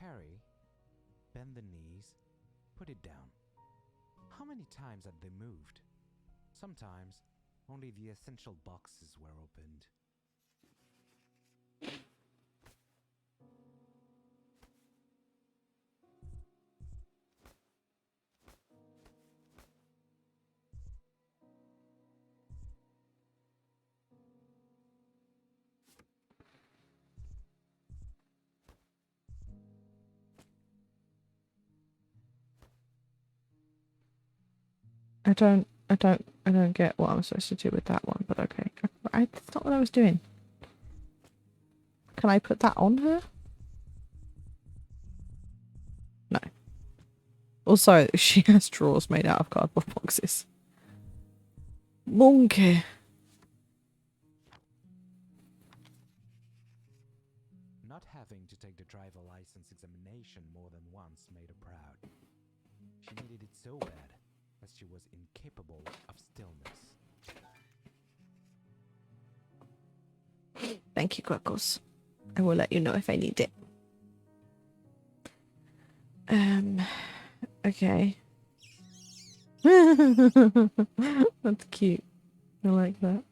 carry, bend the knees, put it down. How many times had they moved? Sometimes only the essential boxes were opened. I don't get what I'm supposed to do with that one, but okay. That's not what I was doing. Can I put that on her? No. Also, she has drawers made out of cardboard boxes. Monkey. Not having to take the driver license examination more than once made her proud. She needed it so bad that she was incapable of stillness. Thank you, Quackles. I will let you know if I need it. Okay. That's cute. I like that.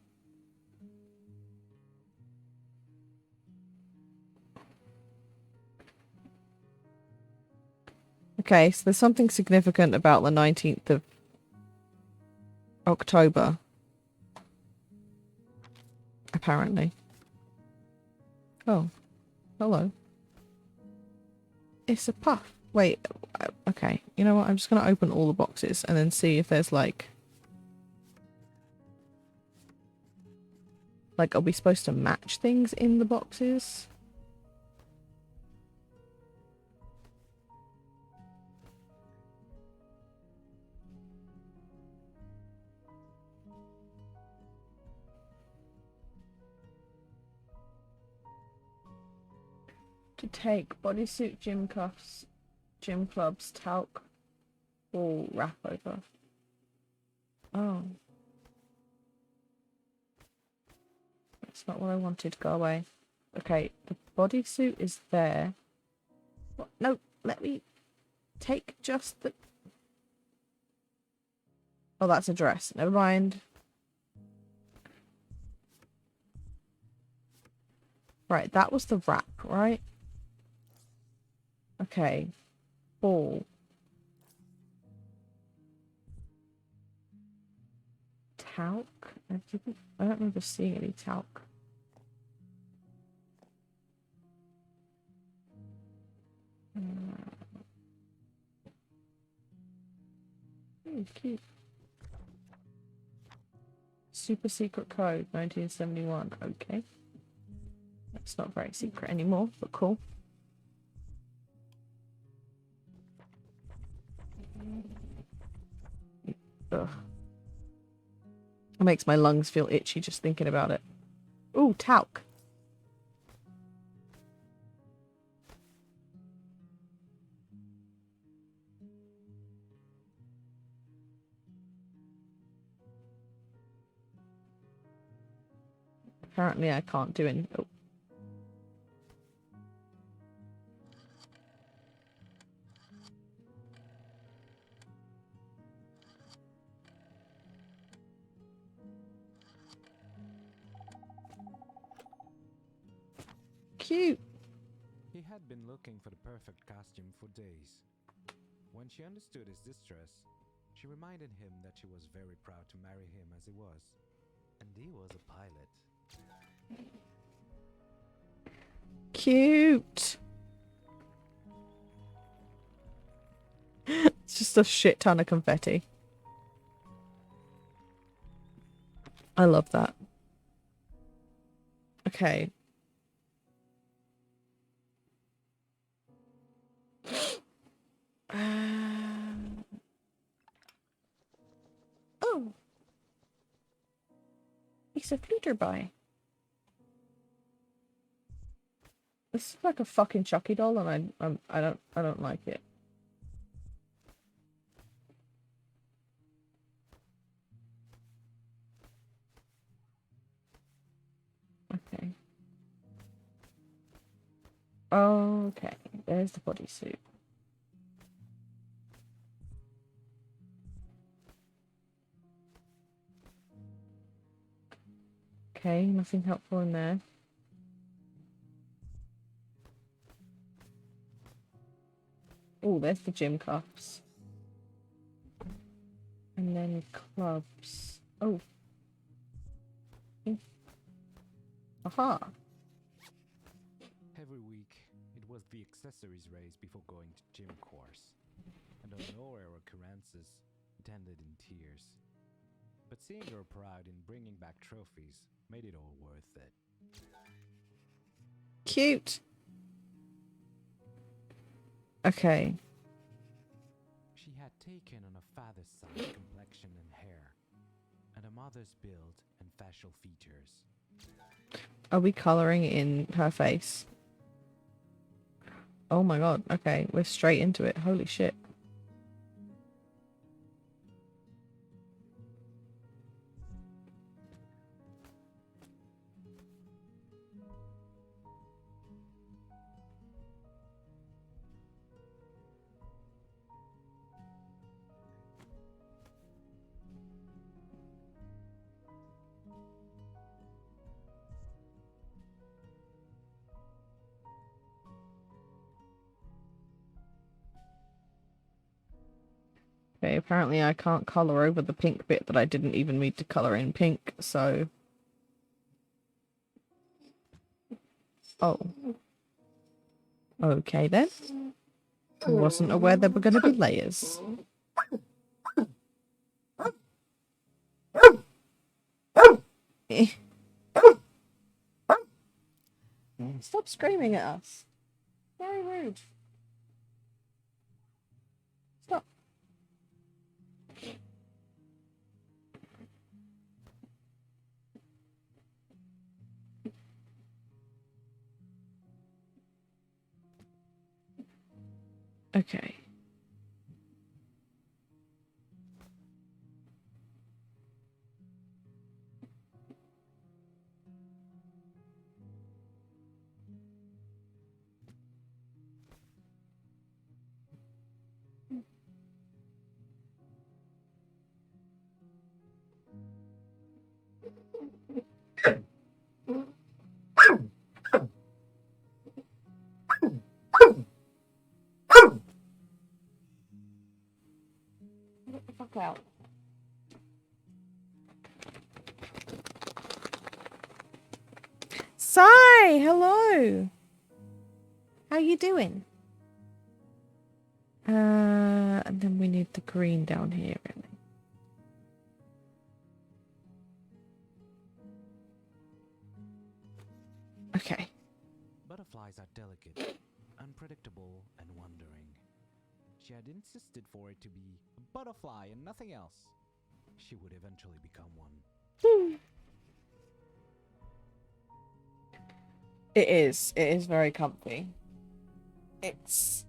Okay, so there's something significant about the 19th of October. Apparently. Oh. Hello. It's a puff. Wait. Okay. You know what? I'm just going to open all the boxes and then see if there's like... Like, are we supposed to match things in the boxes? To take bodysuit, gym cuffs, gym clubs, talc, ball, wrap over. Oh. That's not what I wanted. Go away. Okay, the bodysuit is there. What? No, let me take just the... Oh, that's a dress. Never mind. Right, that was the wrap, right? Okay. Ball. Talc? I don't remember seeing any talc. Cute. Super secret code, 1971. Okay. That's not very secret anymore, but cool. Ugh. It makes my lungs feel itchy just thinking about it. Ooh, talc. Apparently I can't do any... Oh. Cute. He had been looking for the perfect costume for days. When she understood his distress, she reminded him that she was very proud to marry him as he was. And he was a pilot. Cute. It's just a shit ton of confetti. I love that. Okay. Oh. He's a Flutterby. This is like a fucking Chucky doll, and I don't like it. Okay. Okay. there's the bodysuit. Okay, nothing helpful in there. Oh, there's the gym cuffs. And then clubs. Oh. Aha. Every week, it was the accessories race before going to gym course. And on no rare occurrences, it ended in tears. But seeing her proud in bringing back trophies made it all worth it. Cute. Okay. She had taken on a father's side complexion and hair, and a mother's build and facial features. Are we colouring in her face? Oh my god. Okay, we're straight into it. Holy shit. Okay, apparently I can't colour over the pink bit that I didn't even need to colour in pink, so... Oh. Okay then. I wasn't aware there were going to be layers. Eh. Stop screaming at us. Very rude. Stop. Okay. Get the fuck out. Sai, hello. How you doing? And then we need the green down here, really. Okay. Butterflies are delicate, unpredictable, and wandering. She had insisted for it to be a butterfly and nothing else. She would eventually become one. It is. It is very comfy. It's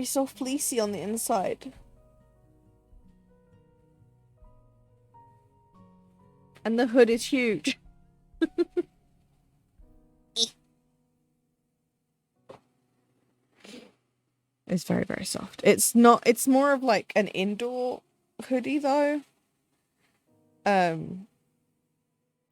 so fleecy on the inside. And the hood is huge. It's very, very soft. It's not, it's more of like an indoor hoodie though.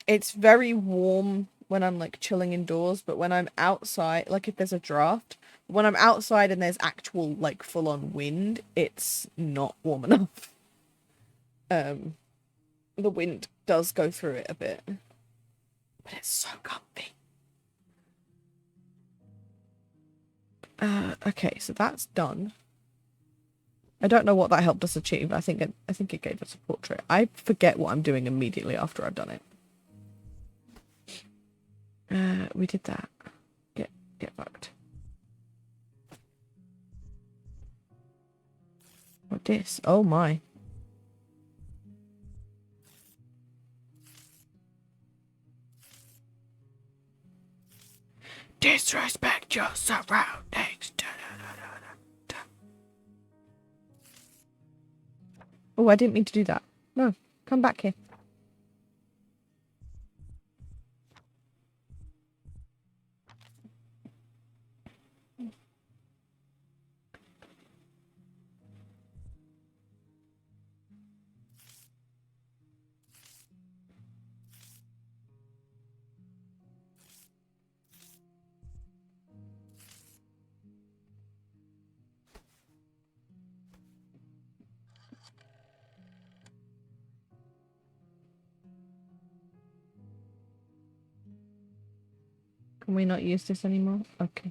It's very warm when I'm like chilling indoors, but when I'm outside, like if there's a draft, when I'm outside and there's actual like full on wind, it's not warm enough. The wind does go through it a bit, but it's so comfy. Okay, so that's done. I don't know what that helped us achieve. I think it gave us a portrait. I forget what I'm doing immediately after I've done it. We did that. Get fucked. What this? Oh my. Disrespect your surroundings. Oh, I didn't mean to do that. No, come back here. Can we not use this anymore? Okay.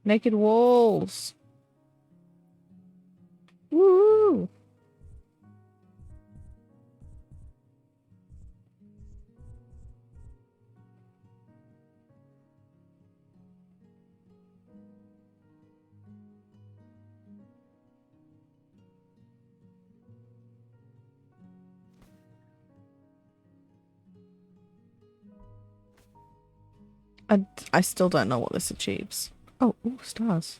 Naked walls. Woo! I still don't know what this achieves. Oh, ooh, stars.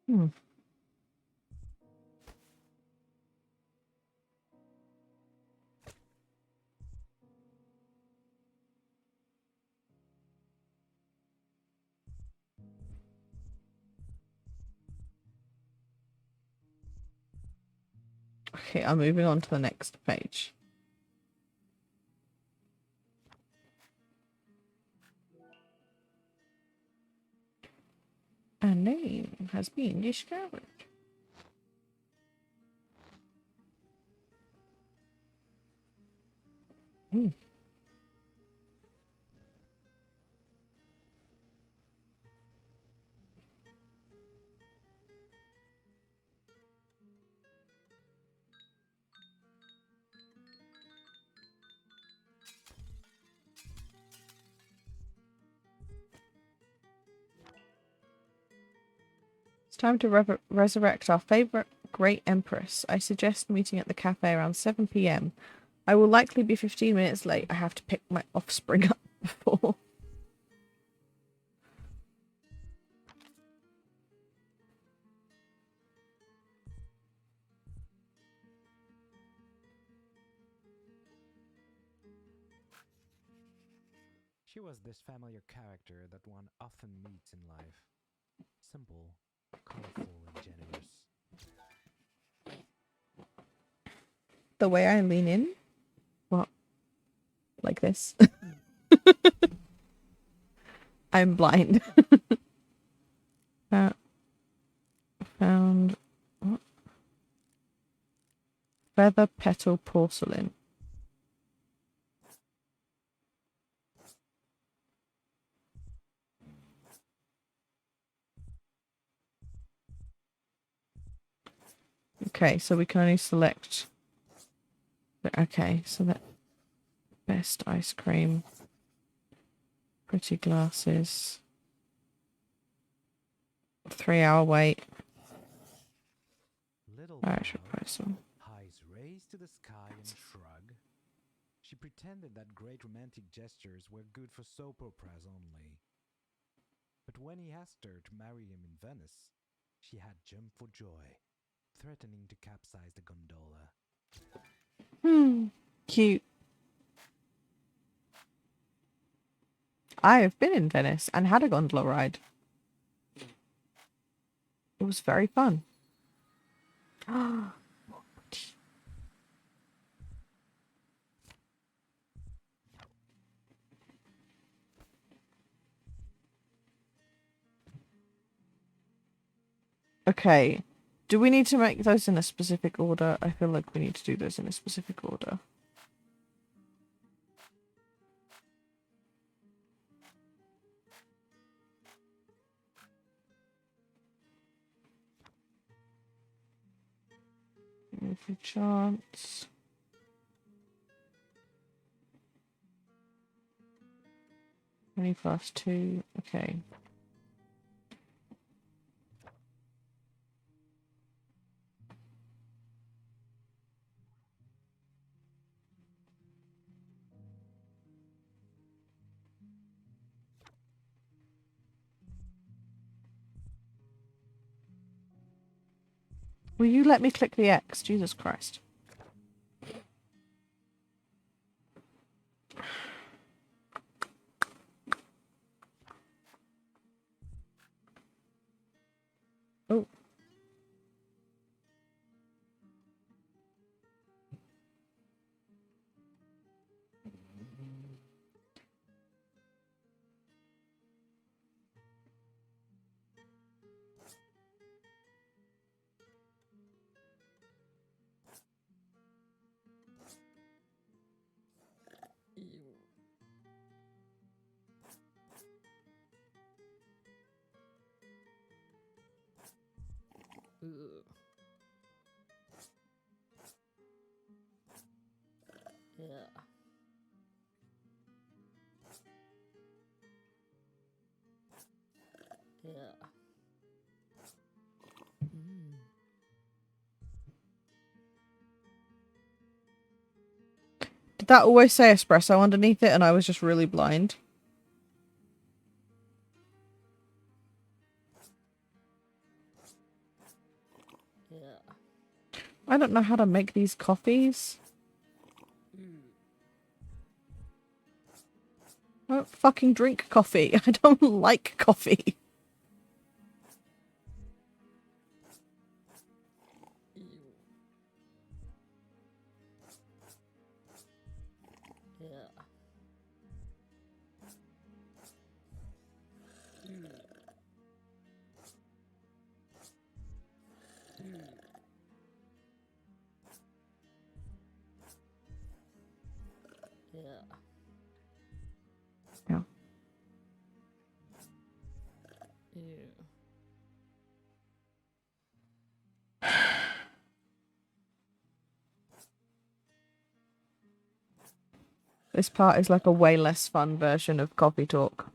Hmm. Okay, I'm moving on to the next page. A name has been discovered. Hmm. It's time to resurrect our favorite great empress. I suggest meeting at the cafe around 7 p.m. I will likely be 15 minutes late. I have to pick my offspring up before. She was this familiar character that one often meets in life. Simple, colorful, and generous. The way I lean in? What? Like this? I'm blind. Found what? Feather petal porcelain. Okay, so we can only select. Okay, so that best ice cream, pretty glasses, 3-hour wait. Little I should Cloud, price some. eyes raised to the sky and shrug. She pretended that great romantic gestures were good for soap operas only. But when he asked her to marry him in Venice, she had jumped for joy, threatening to capsize the gondola. Cute. I have been in Venice and had a gondola ride. It was very fun. Okay. Do we need to make those in a specific order? I feel like we need to do those in a specific order. Every chance. 20 plus 2. Okay. Will you let me click the X? Jesus Christ. Oh. Did that always say espresso underneath it and I was just really blind? I don't know how to make these coffees. I don't fucking drink coffee. I don't like coffee. Yeah. This part is like a way less fun version of coffee talk.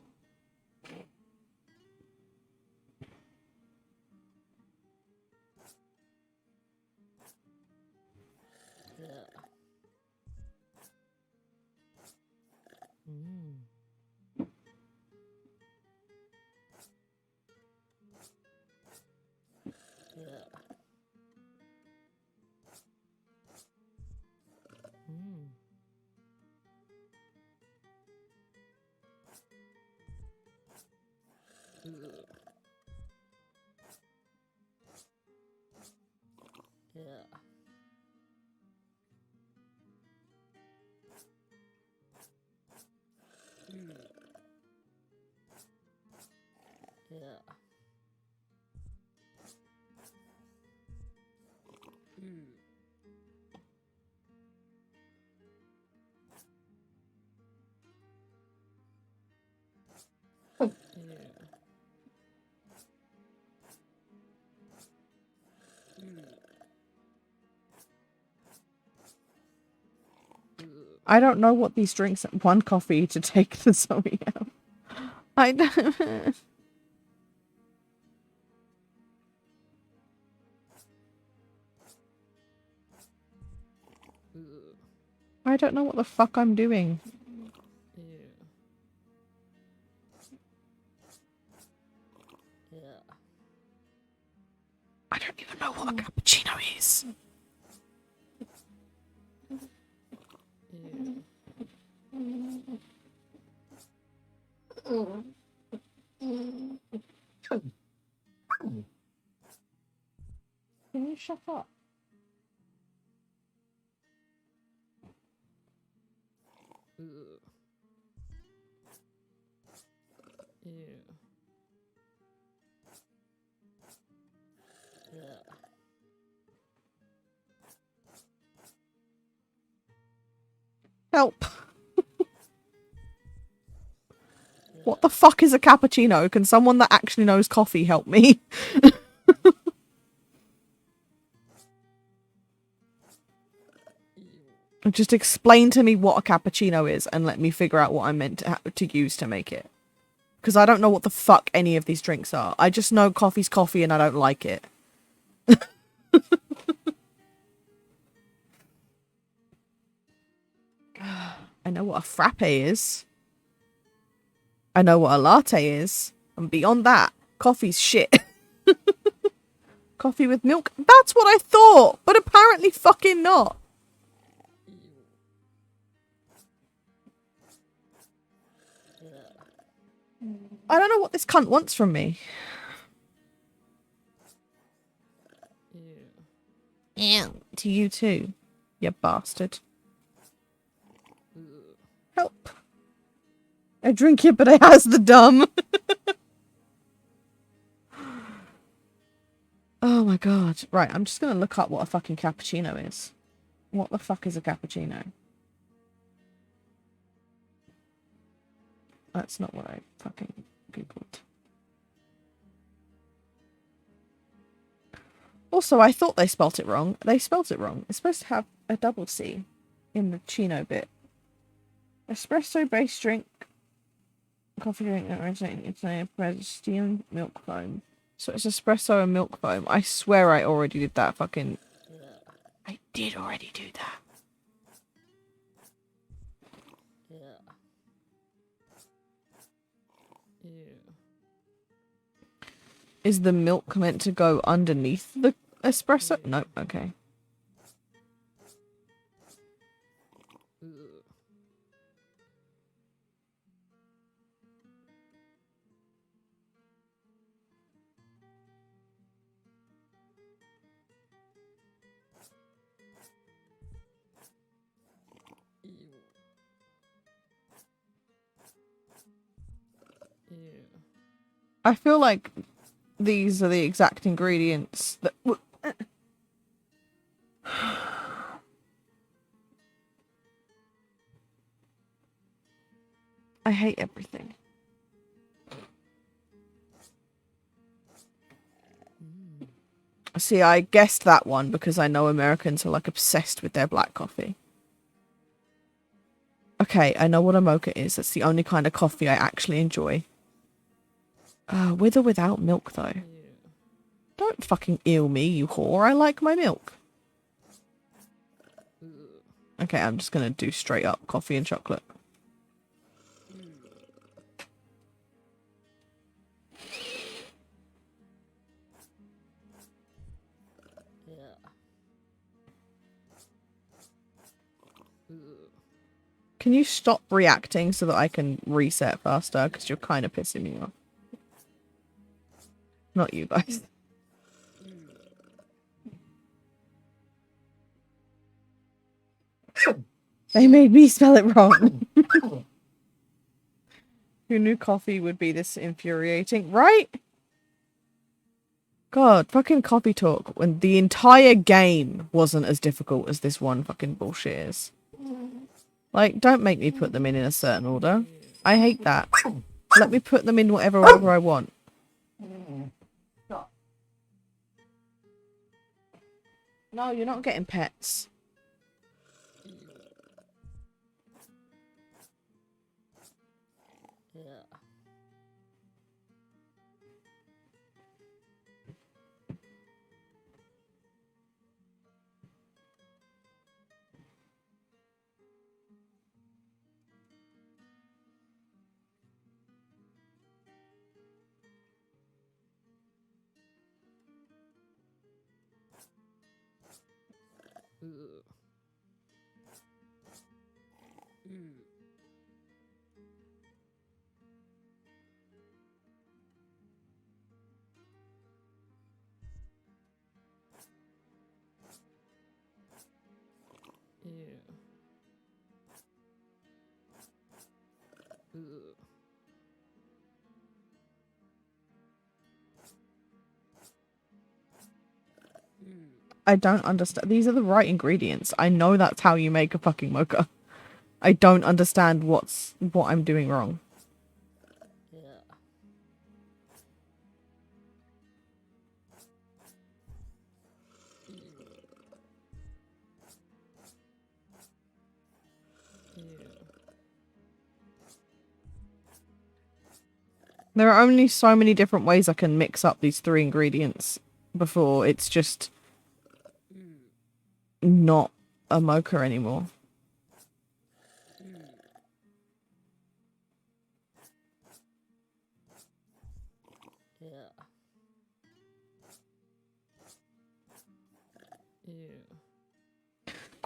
I don't know what these drinks. One coffee to take the Zoe out. I don't. I don't know what the fuck I'm doing. I don't even know what a cappuccino is. Can you shut up? Help. What the fuck is a cappuccino? Can someone that actually knows coffee help me? Just explain to me what a cappuccino is and let me figure out what I'm meant to use to make it. Because I don't know what the fuck any of these drinks are. I just know coffee's coffee and I don't like it. I know what a frappe is. I know what a latte is. And beyond that, coffee's shit. Coffee with milk? That's what I thought, but apparently fucking not. I don't know what this cunt wants from me. Ew. To you too, you bastard. Help. I drink it, but I has the dumb. Oh my god. Right, I'm just gonna look up what a fucking cappuccino is. What the fuck is a cappuccino? That's not what I fucking googled. Also, I thought they spelt it wrong. They spelt it wrong. It's supposed to have a double C in the chino bit. Espresso-based drink. Coffee drink that originates in Italy, steamed milk foam. So it's espresso and milk foam. I swear I already did that fucking... I did already do that. Is the milk meant to go underneath the espresso? No, okay. I feel like these are the exact ingredients that... I hate everything. See, I guessed that one because I know Americans are like obsessed with their black coffee. Okay, I know what a mocha is. That's the only kind of coffee I actually enjoy. With or without milk, though. Don't fucking eel me, you whore. I like my milk. Okay, I'm just gonna do straight up coffee and chocolate. Can you stop reacting so that I can reset faster? Because you're kind of pissing me off. Not you guys. They made me spell it wrong. Who knew coffee would be this infuriating? Right? God, fucking coffee talk when the entire game wasn't as difficult as this one fucking bullshit is. Like, don't make me put them in a certain order. I hate that. Let me put them in whatever order I want. No, you're not getting pets. I don't understand. These are the right ingredients. I know that's how you make a fucking mocha. I don't understand what I'm doing wrong. There are only so many different ways I can mix up these 3 ingredients before it's just not a mocha anymore.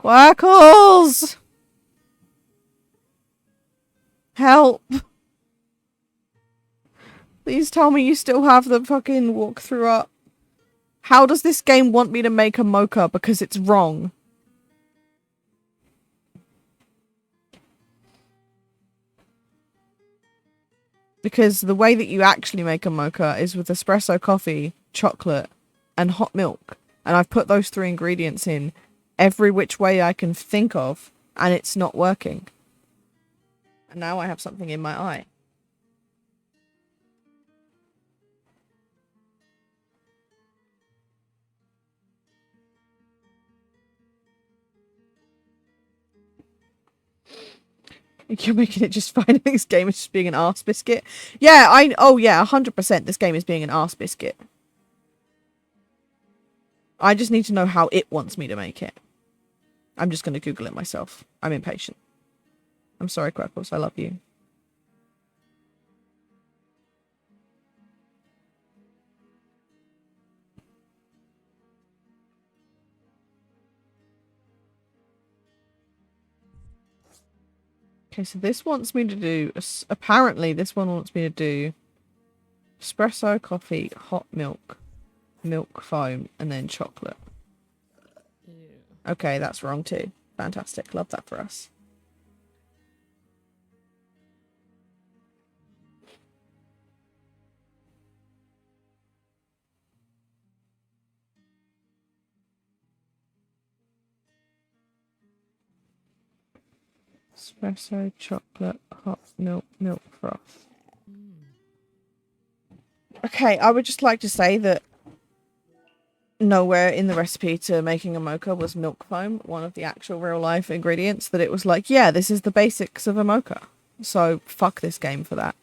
Quackles! Help! Please tell me you still have the fucking walkthrough up. How does this game want me to make a mocha? Because it's wrong. Because the way that you actually make a mocha is with espresso coffee, chocolate, and hot milk. And I've put those 3 ingredients in every which way I can think of, and it's not working. And now I have something in my eye. You're making it just fine. This game is just being an arse biscuit. Yeah, oh yeah, 100% this game is being an arse biscuit. I just need to know how it wants me to make it. I'm just going to Google it myself. I'm impatient. I'm sorry, Crackles. I love you. Okay, so this wants me to do... Apparently, this one wants me to do espresso, coffee, hot milk, milk foam, and then chocolate. Okay, that's wrong too. Fantastic. Love that for us. Espresso, chocolate, hot milk, milk froth. Okay, I would just like to say that nowhere in the recipe to making a mocha was milk foam, one of the actual real life ingredients, that it was like, yeah, this is the basics of a mocha. So fuck this game for that.